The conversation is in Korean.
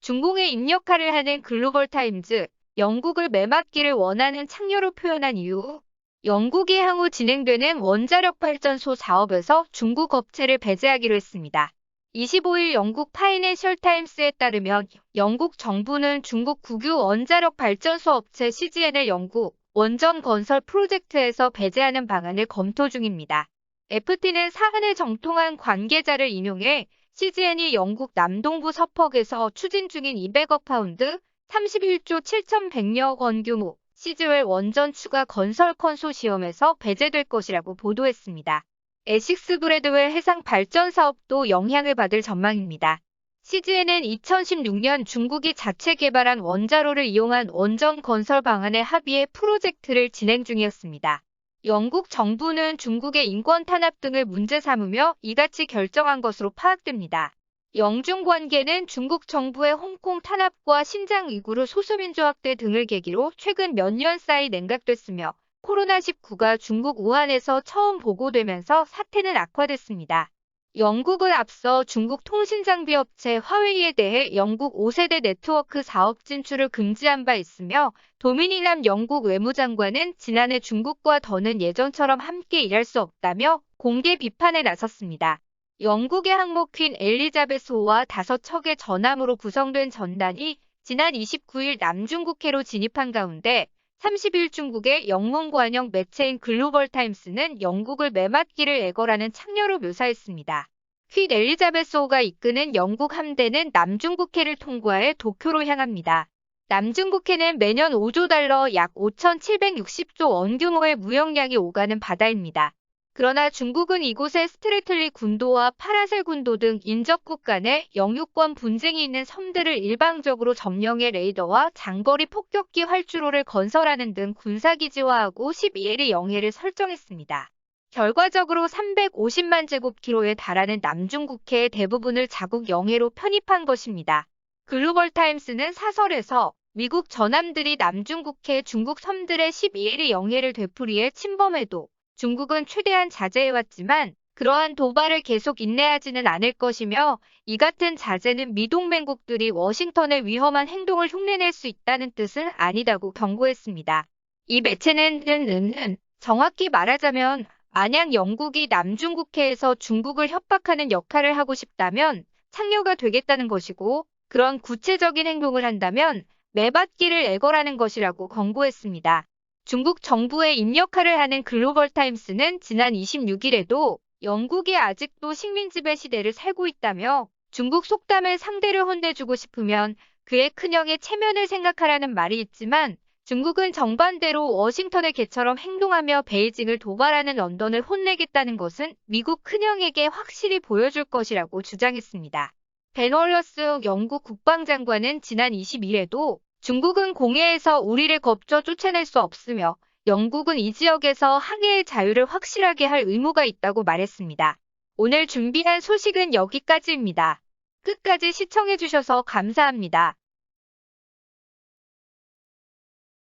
중공의 입력화를 하는 글로벌타임즈, 영국을 매맞기를 원하는 창녀로 표현한 이유. 영국이 향후 진행되는 원자력 발전소 사업에서 중국 업체를 배제하기로 했습니다. 25일 영국 파이낸셜 타임스에 따르면 영국 정부는 중국 국유 원자력 발전소 업체 CGN을 영국 원전 건설 프로젝트에서 배제하는 방안을 검토 중입니다. FT는 사안에 정통한 관계자를 인용해 CGN이 영국 남동부 서퍽에서 추진 중인 200억 파운드, 31조 7,100여 원 규모 시즈웰 원전 추가 건설 컨소시엄에서 배제될 것이라고 보도했습니다. 에식스 브래드웰 해상 발전 사업도 영향을 받을 전망입니다. CGN은 2016년 중국이 자체 개발한 원자로를 이용한 원전 건설 방안에 합의해 프로젝트를 진행 중이었습니다. 영국 정부는 중국의 인권 탄압 등을 문제 삼으며 이같이 결정한 것으로 파악됩니다. 영중 관계는 중국 정부의 홍콩 탄압과 신장 위구르 소수민주 학대 등을 계기로 최근 몇 년 사이 냉각됐으며 코로나19가 중국 우한에서 처음 보고되면서 사태는 악화됐습니다. 영국은 앞서 중국 통신장비업체 화웨이에 대해 영국 5세대 네트워크 사업 진출을 금지한 바 있으며 도미닉 람 영국 외무장관은 지난해 중국과 더는 예전처럼 함께 일할 수 없다며 공개 비판에 나섰습니다. 영국의 항모 퀸 엘리자베스호와 5척의 전함으로 구성된 전단이 지난 29일 남중국해로 진입한 가운데 30일 중국의 영문관영 매체인 글로벌타임스는 영국을 매맞기를 애걸하는 창녀로 묘사했습니다. 퀸 엘리자베스호가 이끄는 영국 함대는 남중국해를 통과해 도쿄로 향합니다. 남중국해는 매년 5조 달러 약 5,760조 원 규모의 무역량이 오가는 바다입니다. 그러나 중국은 이곳에 스트래틀리 군도와 파라셀 군도 등 인접국 간의 영유권 분쟁이 있는 섬들을 일방적으로 점령해 레이더와 장거리 폭격기 활주로를 건설하는 등 군사기지화하고 12L의 영해를 설정했습니다. 결과적으로 350만 제곱키로에 달하는 남중국해의 대부분을 자국 영해로 편입한 것입니다. 글로벌타임스는 사설에서 미국 전함들이 남중국해 중국 섬들의 12L의 영해를 되풀이해 침범해도 중국은 최대한 자제해왔지만 그러한 도발을 계속 인내하지는 않을 것이며 이 같은 자제는 미동맹국들이 워싱턴의 위험한 행동을 흉내낼 수 있다는 뜻은 아니다고 경고했습니다. 이 매체는 정확히 말하자면 만약 영국이 남중국해에서 중국을 협박하는 역할을 하고 싶다면 창녀가 되겠다는 것이고 그런 구체적인 행동을 한다면 매받기를 애걸하는 것이라고 권고했습니다. 중국 정부의 입력화를 하는 글로벌타임스는 지난 26일에도 영국이 아직도 식민지배 시대를 살고 있다며 중국 속담을 상대를 혼내주고 싶으면 그의 큰형의 체면을 생각하라는 말이 있지만 중국은 정반대로 워싱턴의 개처럼 행동하며 베이징을 도발하는 런던을 혼내겠다는 것은 미국 큰형에게 확실히 보여줄 것이라고 주장했습니다. 벤 월러스 영국 국방장관은 지난 20일에도 중국은 공해에서 우리를 겁저 쫓아낼 수 없으며 영국은 이 지역에서 항해의 자유를 확실하게 할 의무가 있다고 말했습니다. 오늘 준비한 소식은 여기까지입니다. 끝까지 시청해주셔서 감사합니다.